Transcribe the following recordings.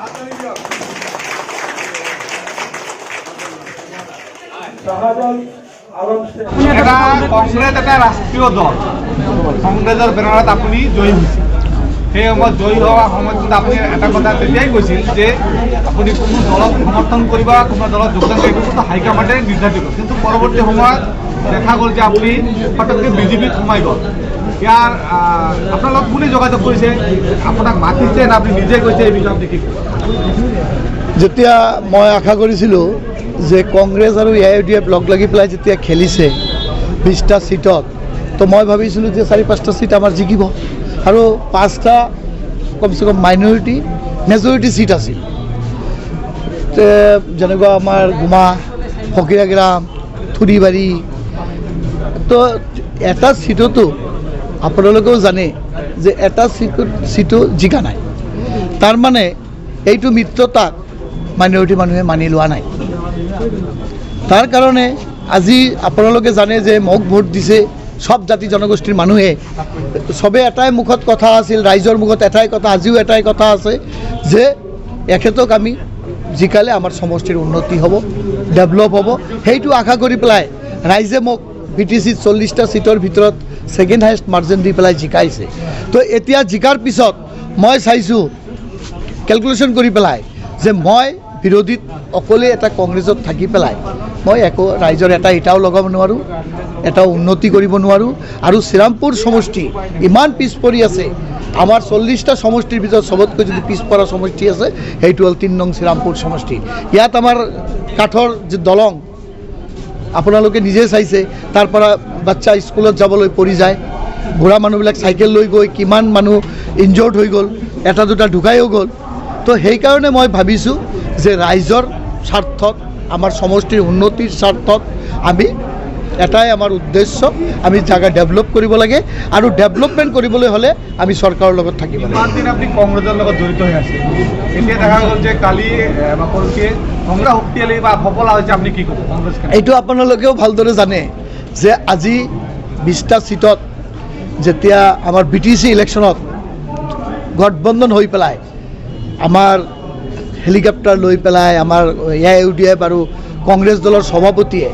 এটা কংগ্ৰেস এটা ৰাষ্ট্ৰীয় দল, কংগ্ৰেসেৰ বেনাৰত আপুনি জয়ী হৈছিল। সেই সময়ত জয়ী হোৱাৰ সময়ত কিন্তু আপুনি এটা কথা তেতিয়াই কৈছিল যে আপুনি কোনো দলক সমৰ্থন কৰিব, কোনো দলত যোগদান কৰিব, কিন্তু হাইকমাণ্ডে নিৰ্ধাৰিত। কিন্তু পৰৱৰ্তী সময়ত দেখা গ'ল যে আপুনি ফটককৈ বিজেপিত সোমাই গ'ল। ইয়াৰ আপোনাৰ লগত কোনে যোগাযোগ কৰিছে, আপোনাক মাতিছে না আপুনি নিজে কৈছে, এই বিষয়ে দেখি? যেতিয়া মই আশা কৰিছিলোঁ যে কংগ্ৰেছ আৰু AIUDF লগ লাগি পেলাই যেতিয়া খেলিছে 20টা ছিটত, তো মই ভাবিছিলোঁ যে 4-5টা ছিট আমাৰ জিকিব আৰু 5টা কমচে কম মাইনৰিটি মেজৰিটি ছিট আছিল। যেনেকুৱা আমাৰ গুমা, ফকীৰাগ্ৰাম, থুৰিবাৰী, তো এটা ছিটতো আপোনালোকেও জানে যে এটা ছিটো জিকা নাই। তাৰমানে এইটো মিত্ৰতাক মাইনৰিটি মানুহে মানি লোৱা নাই। তাৰ কাৰণে আজি আপোনালোকে জানে যে মোক ভোট দিছে সব জাতি জনগোষ্ঠীৰ মানুহে। সবে এটাই মুখত কথা আছিল, ৰাইজৰ মুখত এটাই কথা, আজিও এটাই কথা আছে যে এখেতক আমি জিকালে আমাৰ সমষ্টিৰ উন্নতি হ'ব, ডেভেলপ হ'ব। সেইটো আশা কৰি পেলাই ৰাইজে মোক BTCত 40টা ছিটৰ ভিতৰত ছেকেণ্ড হাইষ্ট মাৰ্জিন দি পেলাই জিকাইছে। তো এতিয়া জিকাৰ পিছত মই চাইছোঁ কেলকুলেশ্যন কৰি পেলাই যে মই বিৰোধীত অকলে এটা কংগ্ৰেছত থাকি পেলাই মই একো ৰাইজৰ এটা ইটাও লগাব নোৱাৰোঁ, এটা উন্নতি কৰিব নোৱাৰোঁ। আৰু শ্ৰীৰামপুৰ সমষ্টি ইমান পিছ পৰি আছে, আমাৰ 40টা সমষ্টিৰ ভিতৰত চবতকৈ যদি পিছপৰা সমষ্টি আছে সেইটো হ'ল 3 নং শ্ৰীৰামপুৰ সমষ্টি। ইয়াত আমাৰ কাঠৰ যে দলং আপোনালোকে নিজে চাইছে, তাৰ পৰা বাচ্চা স্কুলত যাবলৈ পৰি যায়, বুঢ়া মানুহবিলাক চাইকেল লৈ গৈ কিমান মানুহ ইনজৰ্ড হৈ গ'ল, এটা দুটা ঢুকাইও গ'ল। তো সেইকাৰণে মই ভাবিছোঁ যে ৰাইজৰ স্বাৰ্থত, আমাৰ সমষ্টিৰ উন্নতিৰ স্বাৰ্থত আমি এটাই আমাৰ উদ্দেশ্য, আমি জাগা ডেভেলপ কৰিব লাগে আৰু ডেভেলপমেণ্ট কৰিবলৈ হ'লে আমি চৰকাৰৰ লগত থাকিব লাগে। ইমান দিন আপুনি কংগ্ৰেছৰ লগত জড়িত হৈ আছে, এতিয়া দেখা গ'ল যে কালি বা পৰহি কংগ্ৰেছ শক্তিশালী বা সফলা হৈছে, আপুনি কি ক'ব কংগ্ৰেছ? এইটো আপোনালোকেও ভালদৰে জানে যে আজি 20টা ছিটত যেতিয়া আমাৰ BTC ইলেকশ্যনত গঠবন্ধন হৈ পেলাই আমাৰ হেলিকপ্টাৰ লৈ পেলাই আমাৰ AIUDF আৰু কংগ্ৰেছ দলৰ সভাপতিয়ে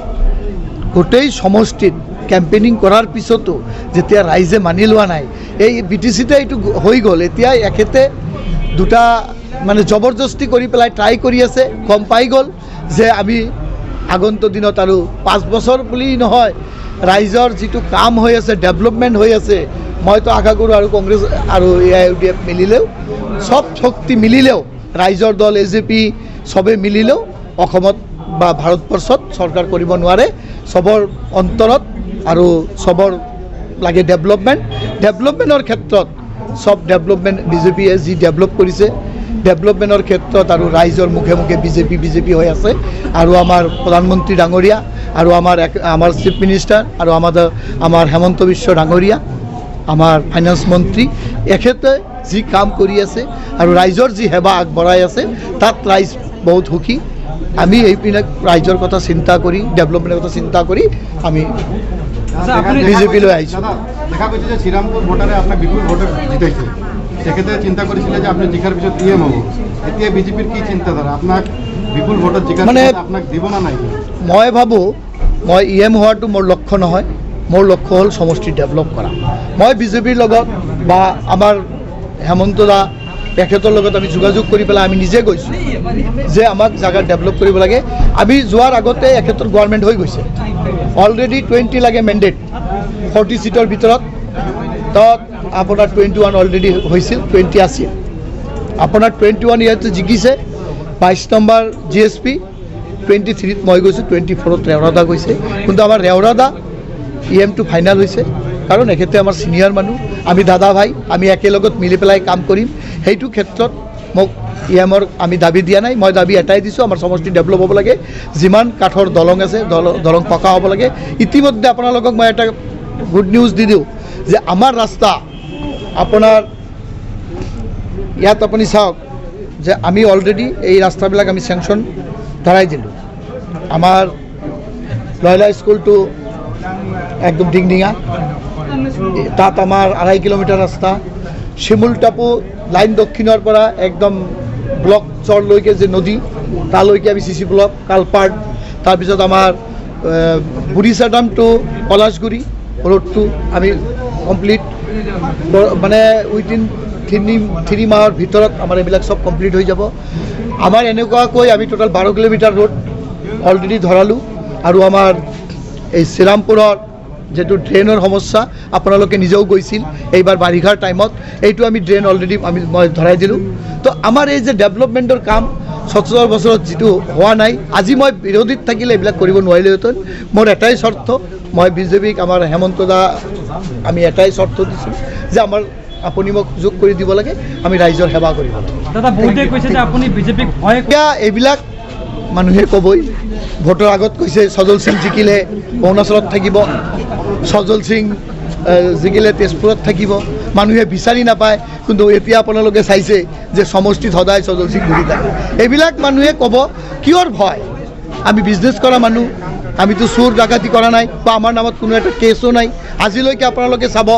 গোটেই সমষ্টিত কেম্পেইনিং কৰাৰ পিছতো যেতিয়া ৰাইজে মানি লোৱা নাই, এই BTCতে এইটো হৈ গ'ল। এতিয়া এখেতে দুটা মানে জবৰদস্তি কৰি পেলাই ট্ৰাই কৰি আছে, গম পাই গ'ল যে আমি আগন্তুক দিনত আৰু 5 বছৰ বুলি নহয়, ৰাইজৰ যিটো কাম হৈ আছে, ডেভেলপমেণ্ট হৈ আছে, মইতো আশা কৰোঁ আৰু কংগ্ৰেছ আৰু AIUDF মিলিলেও, সব শক্তি মিলিলেও, ৰাইজৰ দল AJP সবে মিলিলেও অসমত বা ভাৰতবৰ্ষত চৰকাৰ কৰিব নোৱাৰে। সবৰ অন্তৰত আৰু সবৰ লাগে ডেভেলপমেণ্টৰ ক্ষেত্ৰত সব ডেভেলপমেণ্ট BJPয়ে যি ডেভেলপ কৰিছে, ডেভেলপমেণ্টৰ ক্ষেত্ৰত আৰু ৰাইজৰ মুখে মুখে BJP হৈ আছে। আৰু আমাৰ প্ৰধানমন্ত্ৰী ডাঙৰীয়া আৰু আমাৰ চিফ মিনিষ্টাৰ আৰু আমাৰ হেমন্ত বিশ্ব ডাঙৰীয়া, আমাৰ ফাইনেন্স মন্ত্ৰী, এখেতে যি কাম কৰি আছে আৰু ৰাইজৰ যি সেৱা আগবঢ়াই আছে, তাত ৰাইজ বহুত সুখী। আমি এইপিনে ৰাইজৰ কথা চিন্তা কৰি, ডেভেলপমেণ্টৰ কথা চিন্তা কৰি আমি BJPলৈ আহিছোঁ। দেখা গৈছে যে শ্ৰীৰামপুৰ ভোটাৰে আপোনাক বিপুল ভোটে জিতাইছে, তেখেতে চিন্তা কৰিছিলে যে আপুনি জিকাৰ পিছত EM হ'ব। এতিয়া BJPৰ কি চিন্তাধাৰা, আপোনাক বিপুল ভোটত জিকাৰ মানে আপোনাক দিব না নাই? মই ভাবোঁ মই EM হোৱাটো মোৰ লক্ষ্য নহয়, মোৰ লক্ষ্য হ'ল সমষ্টি ডেভেলপ কৰা। মই BJPৰ লগত বা আমাৰ হেমন্ত দা এখেতৰ লগত আমি যোগাযোগ কৰি পেলাই আমি নিজে গৈছোঁ যে আমাক জাগা ডেভেলপ কৰিব লাগে। আমি যোৱাৰ আগতে এখেতৰ গভৰ্ণমেণ্ট হৈ গৈছে, অলৰেডি 20 লাগে মেণ্ডেট 40 ছিটৰ ভিতৰত। তাত আপোনাৰ 21 অলৰেডি হৈছিল, 20 আছিল। আপোনাৰ 21 ইয়াতে জিকিছে, 22 নম্বৰ GSP, 23ত মই গৈছোঁ, 24ত ৰেওৰাদা গৈছে। কিন্তু আমাৰ ৰেওৰাদা EMটো ফাইনেল হৈছে, কাৰণ এখেতে আমাৰ ছিনিয়ৰ মানুহ, আমি দাদা ভাই, আমি একেলগত মিলি পেলাই কাম কৰিম। সেইটো ক্ষেত্ৰত মোক EMৰ আমি দাবী দিয়া নাই, মই দাবী এটাই দিছোঁ, আমাৰ সমষ্টি ডেভেলপ হ'ব লাগে, যিমান কাঠৰ দলং আছে দলং পকা হ'ব লাগে। ইতিমধ্যে আপোনালোকক মই এটা গুড নিউজ দি দিওঁ যে আমাৰ ৰাস্তা আপোনাৰ ইয়াত আপুনি চাওক যে আমি অলৰেডি এই ৰাস্তাবিলাক আমি চেংচন ধৰাই দিলোঁ। আমাৰ লয়লা স্কুলটো একদম ডিংডিঙা, তাত আমাৰ 2.5 কিলোমিটাৰ ৰাস্তা, শিমুল টাপু লাইন দক্ষিণৰ পৰা একদম ব্লক চৰলৈকে যে নদী তালৈকে আমি CC ব্লক কালপাৰ্ট তাৰপিছত আমাৰ বুঢ়ীচাদাম টু পলাশগুৰি ৰোডটো আমি কমপ্লিট মানে উইদিন 3 মাহৰ ভিতৰত আমাৰ এইবিলাক চব কমপ্লিট হৈ যাব আমাৰ এনেকুৱাকৈ আমি টোটাল 12 কিলোমিটাৰ ৰোড অলৰেডি ধৰালোঁ আৰু আমাৰ এই শ্ৰীৰামপুৰৰ যেটো ড্ৰেইনৰ সমস্যা আপোনালোকে নিজেও গৈছিল এইবাৰ বাৰিষাৰ টাইমত এইটো আমি ড্ৰেইন অলৰেডি মই ধৰাই দিলোঁ তো আমাৰ এই যে ডেভেলপমেণ্টৰ কাম 17 বছৰত যিটো হোৱা নাই আজি মই বিৰোধীত থাকিলে এইবিলাক কৰিব নোৱাৰিলোহেঁতেন মোৰ এটাই চৰ্ত মই বিজেপিক আমাৰ হেমন্ত দা আমি এটাই চৰ্ত দিছোঁ যে আমাৰ আপুনি মোক সুযোগ কৰি দিব লাগে আমি ৰাইজৰ সেৱা কৰিব লাগে দাদা বহুতে কৈছে যে আপুনি বিজেপিক ভয় এইবিলাক মানুহে ক'বই ভোটৰ আগত কৈছে সজল সিং জিকিলে অৰুণাচলত থাকিব সজল সিং জিকিলে তেজপুৰত থাকিব মানুহে বিচাৰি নাপায় কিন্তু এতিয়া আপোনালোকে চাইছে যে সমষ্টিত সদায় সজল সিং ঘূৰি থাকে এইবিলাক মানুহে ক'ব কিয়ৰ ভয় আমি বিজনেছ কৰা মানুহ আমিতো চোৰ ডাকাতি কৰা নাই বা আমাৰ নামত কোনো এটা কেছো নাই আজিলৈকে আপোনালোকে চাব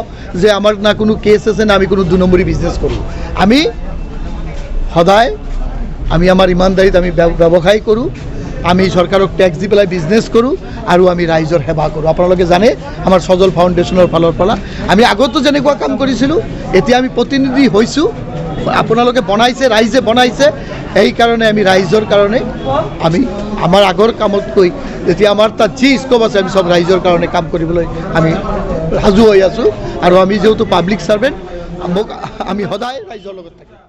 যে আমাৰ না কোনো কেছ আছে না আমি কোনো 2 নম্বৰী বিজনেছ কৰোঁ আমি সদায় আমি আমাৰ ইমানদাৰিত আমি ব্যৱসায় কৰোঁ আমি চৰকাৰক টেক্স দি পেলাই বিজনেছ কৰোঁ আৰু আমি ৰাইজৰ সেৱা কৰোঁ আপোনালোকে জানে আমাৰ সজল ফাউণ্ডেশ্যনৰ ফালৰ পৰা আমি আগতো যেনেকুৱা কাম কৰিছিলোঁ এতিয়া আমি প্ৰতিনিধি হৈছোঁ আপোনালোকে বনাইছে ৰাইজে বনাইছে এইকাৰণে আমি ৰাইজৰ কাৰণে আমি আমাৰ আগৰ কামতকৈ এতিয়া আমাৰ তাত যি স্কোপ আছে আমি চব ৰাইজৰ কাৰণে কাম কৰিবলৈ আমি সাজু হৈ আছোঁ আৰু আমি যেহেতু পাব্লিক ছাৰ্ভেণ্ট আমি সদায় ৰাইজৰ লগত থাকিম